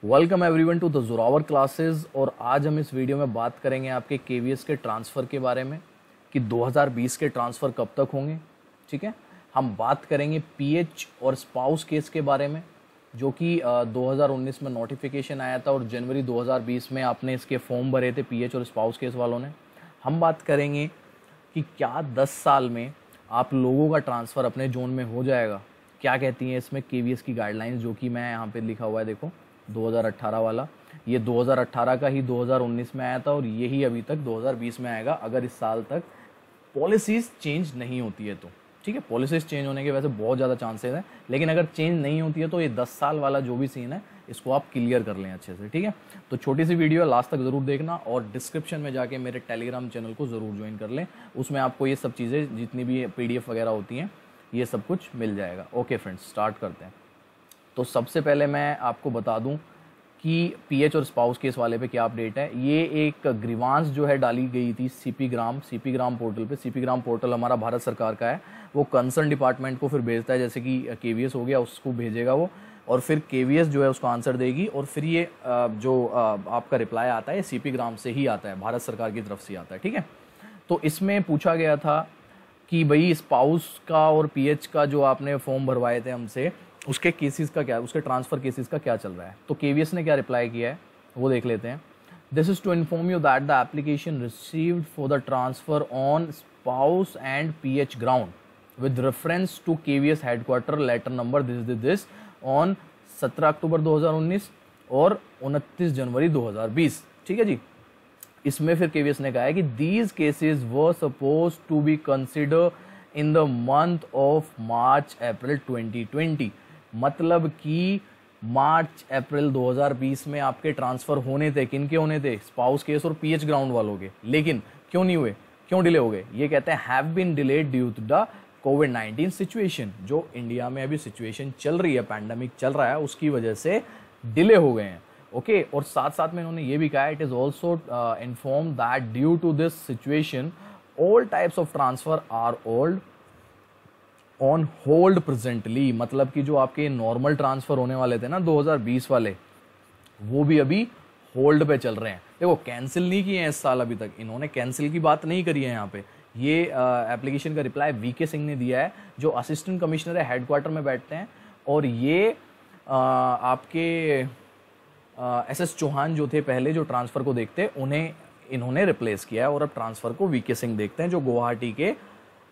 Welcome everyone to the Zorawar classes. और आज हम इस वीडियो में बात करेंगे आपके केवीएस के ट्रांसफ़र के बारे में कि 2020 के ट्रांसफ़र कब तक होंगे। ठीक है, हम बात करेंगे पीएच और स्पाउस केस के बारे में जो कि 2019 में नोटिफिकेशन आया था और जनवरी 2020 में आपने इसके फॉर्म भरे थे पीएच और स्पाउस केस वालों ने। हम बात करेंगे कि क्या 10 साल में आप लोगों का ट्रांसफ़र अपने जोन में हो जाएगा, क्या कहती हैं इसमें केवीएस की गाइडलाइंस, जो कि मैं यहाँ पे लिखा हुआ है, देखो 2018 वाला। ये 2018 का ही 2019 में आया था और यही अभी तक 2020 में आएगा अगर इस साल तक पॉलिसीज़ चेंज नहीं होती है तो। ठीक है, पॉलिसीज़ चेंज होने के वैसे बहुत ज़्यादा चांसेस हैं, लेकिन अगर चेंज नहीं होती है तो ये 10 साल वाला जो भी सीन है इसको आप क्लियर कर लें अच्छे से। ठीक है, तो छोटी सी वीडियो है, लास्ट तक ज़रूर देखना और डिस्क्रिप्शन में जाके मेरे टेलीग्राम चैनल को ज़रूर ज्वाइन कर लें। उसमें आपको ये सब चीज़ें जितनी भी पीडीएफ वगैरह होती हैं ये सब कुछ मिल जाएगा। ओके फ्रेंड्स, स्टार्ट करते हैं। तो सबसे पहले मैं आपको बता दूं कि पीएच और स्पाउस केस वाले पे क्या अपडेट है। ये एक ग्रीवांस जो है डाली गई थी सीपी ग्राम पोर्टल पे। सीपी ग्राम पोर्टल हमारा भारत सरकार का है, वो कंसर्न डिपार्टमेंट को फिर भेजता है, जैसे कि केवीएस हो गया उसको भेजेगा वो, और फिर केवीएस जो है उसको आंसर देगी और फिर ये जो आपका रिप्लाई आता है सीपी ग्राम से ही आता है, भारत सरकार की तरफ से आता है। ठीक है, तो इसमें पूछा गया था कि भाई स्पाउस का और पीएच का जो आपने फॉर्म भरवाए थे हमसे, उसके केसेस का क्या, उसके ट्रांसफर केसेस का क्या चल रहा है। तो केवीएस ने क्या रिप्लाई किया है वो देख लेते हैं। This is to inform you that the application received for the transfer on spouse and PH ground with reference to KVS headquarter letter number this on 17 October 2019 और 29 जनवरी 2020। ठीक है जी, इसमें फिर केवीएस ने कहा है कि these cases were suppose to be consider in the month of March April 2020। मतलब कि मार्च अप्रैल 2020 में आपके ट्रांसफर होने थे। किन के होने थे? स्पाउस केस और पीएच ग्राउंड वालों के। लेकिन क्यों नहीं हुए, क्यों डिले हो गए? ये कहते हैं have been delayed due to the कोविड-19 सिचुएशन। जो इंडिया में अभी सिचुएशन चल रही है, पैंडेमिक चल रहा है, उसकी वजह से डिले हो गए हैं। ओके, और साथ साथ में इन्होंने ये भी कहा it is also inform that due to this situation all types of transfer are on hold presently. मतलब कि जो आपके नॉर्मल ट्रांसफर होने वाले थे ना 2020 वाले, वो भी अभी होल्ड पे चल रहे हैं। देखो, कैंसिल नहीं किए हैं इस साल अभी तक, इन्होंने कैंसिल की बात नहीं करी है यहाँ पे। ये एप्लीकेशन का रिप्लाई वीके सिंह ने दिया है, जो असिस्टेंट कमिश्नर है, हेडक्वार्टर में बैठते हैं, और ये आपके एसएस चौहान जो थे पहले, जो ट्रांसफर को देखते, उन्हें इन्होंने रिप्लेस किया है और अब ट्रांसफर को वीके सिंह देखते हैं, जो गुवाहाटी के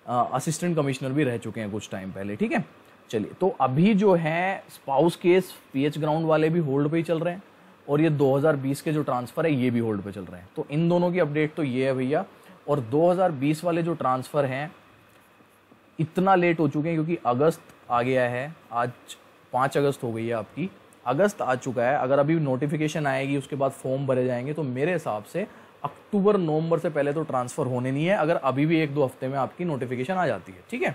असिस्टेंट कमिश्नर भी रह चुके हैं कुछ टाइम पहले। ठीक है, चलिए, तो अभी जो है स्पाउस केस पीएच ग्राउंड वाले भी होल्ड पे ही चल रहे हैं और ये 2020 के जो ट्रांसफर है ये भी होल्ड पे चल रहे हैं। तो इन दोनों की अपडेट तो ये है भैया। और 2020 वाले जो ट्रांसफर हैं इतना लेट हो चुके हैं क्योंकि अगस्त आ गया है, आज 5 अगस्त हो गई है आपकी, अगस्त आ चुका है। अगर अभी नोटिफिकेशन आएगी उसके बाद फॉर्म भरे जाएंगे तो मेरे हिसाब से अक्टूबर नवंबर से पहले तो ट्रांसफर होने नहीं है, अगर अभी भी 1-2 हफ्ते में आपकी नोटिफिकेशन आ जाती है। ठीक है,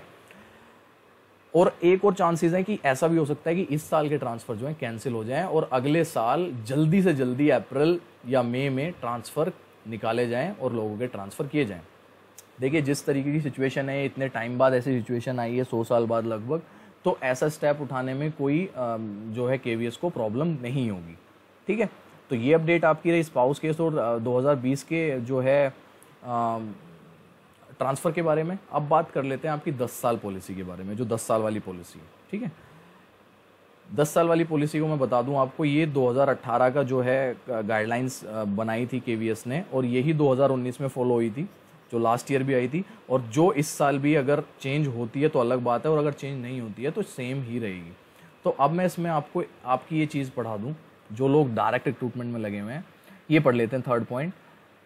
और एक और चांसेस है कि ऐसा भी हो सकता है कि इस साल के ट्रांसफर जो है कैंसिल हो जाएं और अगले साल जल्दी से जल्दी अप्रैल या मई में ट्रांसफर निकाले जाएं और लोगों के ट्रांसफर किए जाएं। देखिए, जिस तरीके की सिचुएशन है, इतने टाइम बाद ऐसी सिचुएशन आई है, 100 साल बाद लगभग, तो ऐसा स्टेप उठाने में कोई जो है केवीएस को प्रॉब्लम नहीं होगी। ठीक है, तो ये अपडेट आपकी रही स्पाउस केस और 2020 के जो है ट्रांसफ़र के बारे में। अब बात कर लेते हैं आपकी 10 साल पॉलिसी के बारे में, जो 10 साल वाली पॉलिसी है। ठीक है, 10 साल वाली पॉलिसी को मैं बता दूं आपको, ये 2018 का जो है गाइडलाइंस बनाई थी केवीएस ने और यही 2019 में फॉलो हुई थी, जो लास्ट ईयर भी आई थी, और जो इस साल भी अगर चेंज होती है तो अलग बात है और अगर चेंज नहीं होती है तो सेम ही रहेगी। तो अब मैं इसमें आपको आपकी ये चीज़ पढ़ा दूं, जो लोग डायरेक्ट रिक्रूटमेंट में लगे हुए हैं, ये पढ़ लेते हैं। Third point,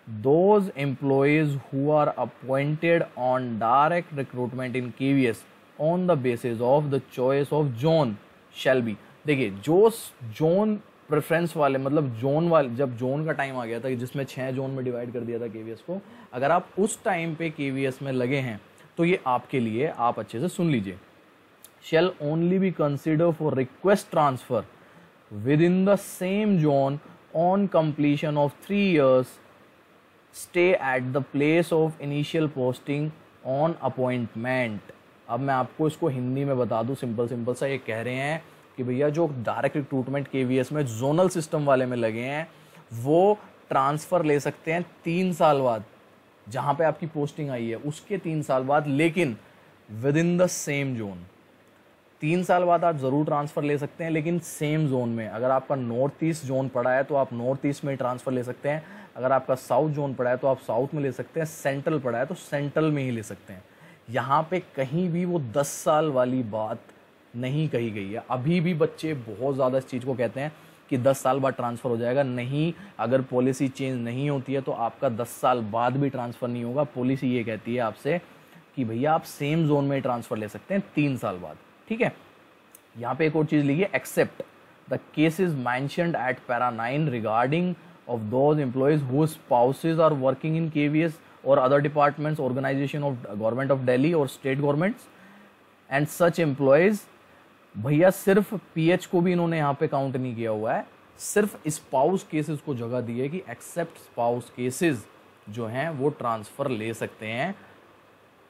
those employees who are appointed on direct recruitment in KVS on the basis of the choice of zone shall be. देखिए, जो जोन प्रेफरेंस वाले, मतलब जोन वाले, जब जोन का टाइम आ गया था जिसमें 6 जोन में डिवाइड कर दिया था केवीएस को, अगर आप उस टाइम पे केवीएस में लगे हैं तो ये आपके लिए, आप अच्छे से सुन लीजिए, shall only be considered for request transfer within the same zone on completion of 3 years stay at the place of initial posting on appointment। अब मैं आपको इसको हिंदी में बता दूं, सिंपल सा ये कह रहे हैं कि भैया जो डायरेक्ट रिक्रूटमेंट केवीएस में जोनल सिस्टम वाले में लगे हैं वो ट्रांसफ़र ले सकते हैं 3 साल बाद, जहाँ पे आपकी पोस्टिंग आई है उसके 3 साल बाद, लेकिन with in the same zone. 3 साल बाद आप ज़रूर ट्रांसफ़र ले सकते हैं, लेकिन सेम जोन में। अगर आपका नॉर्थ ईस्ट जोन पड़ा है तो आप नॉर्थ ईस्ट में ट्रांसफ़र ले सकते हैं, अगर आपका साउथ जोन पड़ा है तो आप साउथ में ले सकते हैं, सेंट्रल पड़ा है तो सेंट्रल में ही ले सकते हैं। यहाँ पे कहीं भी वो 10 साल वाली बात नहीं कही गई है। अभी भी बच्चे बहुत ज़्यादा इस चीज़ को कहते हैं कि 10 साल बाद ट्रांसफ़र हो जाएगा। नहीं, अगर पॉलिसी चेंज नहीं होती है तो आपका 10 साल बाद भी ट्रांसफ़र नहीं होगा। पॉलिसी ये कहती है आपसे कि भैया आप सेम जोन में ट्रांसफ़र ले सकते हैं 3 साल बाद, ठीक है। यहाँ पे एक और चीज़ लिखिए, except the cases mentioned at para 9 regarding of those employees whose spouses are working in KVS or other departments, organization of government of Delhi or state governments and such employees। भैया सिर्फ पीएच को भी इन्होंने यहाँ पे count नहीं किया हुआ है, सिर्फ स्पाउस केसेस को जगह दी है कि एक्सेप्ट स्पाउस केसेस जो हैं वो ट्रांसफ़र ले सकते हैं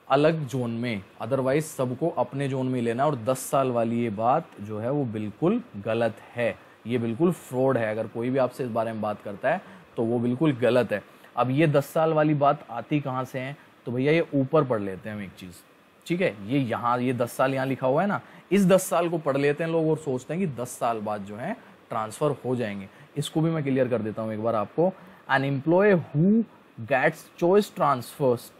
अलग जोन में, अदरवाइज सबको अपने जोन में लेना। और 10 साल वाली ये बात जो है वो बिल्कुल गलत है, ये बिल्कुल फ्रॉड है। अगर कोई भी आपसे इस बारे में बात करता है तो वो बिल्कुल गलत है। अब ये 10 साल वाली बात आती कहाँ से है, तो भैया ये ऊपर पढ़ लेते हैं हम एक चीज़, ठीक है। ये यहाँ ये 10 साल यहाँ लिखा हुआ है ना, इस 10 साल को पढ़ लेते हैं लोग और सोचते हैं कि 10 साल बाद जो है ट्रांसफ़र हो जाएंगे। इसको भी मैं क्लियर कर देता हूँ एक बार आपको। An employee who gets choice transfers,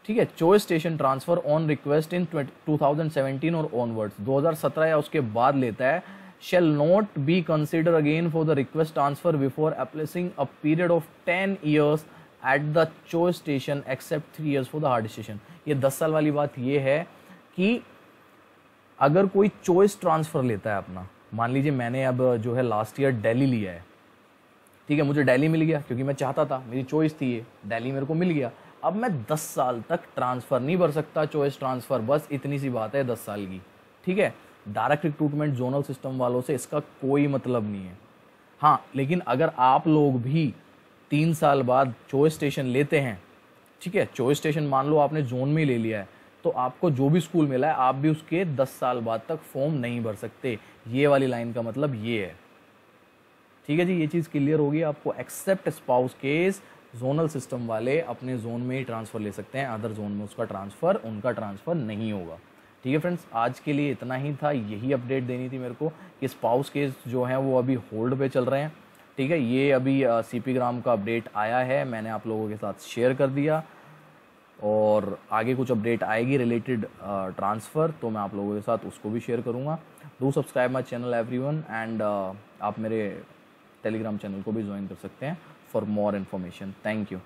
ठीक है, choice station transfer on request in 2017 और ऑनवर्ड्स, 2017 या उसके बाद लेता है, shall not be considered again for the request transfer before applying a period of 10 years at the choice station except 3 years for the hard station। ये 10 साल वाली बात ये है कि अगर कोई चॉइस ट्रांसफ़र लेता है अपना, मान लीजिए मैंने अब जो है लास्ट ईयर दिल्ली लिया है, ठीक है, मुझे दिल्ली मिल गया क्योंकि मैं चाहता था, मेरी चॉइस थी ये, दिल्ली मेरे को मिल गया। अब मैं 10 साल तक ट्रांसफ़र नहीं भर सकता, चॉइस ट्रांसफ़र, बस इतनी सी बात है 10 साल की, ठीक है। डायरेक्ट रिक्रूटमेंट जोनल सिस्टम वालों से इसका कोई मतलब नहीं है। हाँ, लेकिन अगर आप लोग भी 3 साल बाद चॉइस स्टेशन लेते हैं, ठीक है, चॉइस स्टेशन मान लो आपने जोन में ले लिया है, तो आपको जो भी स्कूल मिला है आप भी उसके 10 साल बाद तक फॉर्म नहीं भर सकते। ये वाली लाइन का मतलब ये है, ठीक है जी। ये चीज़ क्लियर होगी आपको। Except spouse case, zonal system वाले अपने जोन में ही ट्रांसफ़र ले सकते हैं, अदर जोन में उनका ट्रांसफ़र नहीं होगा, ठीक है फ्रेंड्स। आज के लिए इतना ही था, यही अपडेट देनी थी मेरे को कि स्पाउस केस जो हैं वो अभी होल्ड पे चल रहे हैं, ठीक है। ये अभी सीपी ग्राम का अपडेट आया है, मैंने आप लोगों के साथ शेयर कर दिया, और आगे कुछ अपडेट आएगी रिलेटेड ट्रांसफ़र तो मैं आप लोगों के साथ उसको भी शेयर करूँगा। Do subscribe my channel everyone, and आप मेरे टेलीग्राम चैनल को भी ज्वाइन कर सकते हैं for more information. Thank you.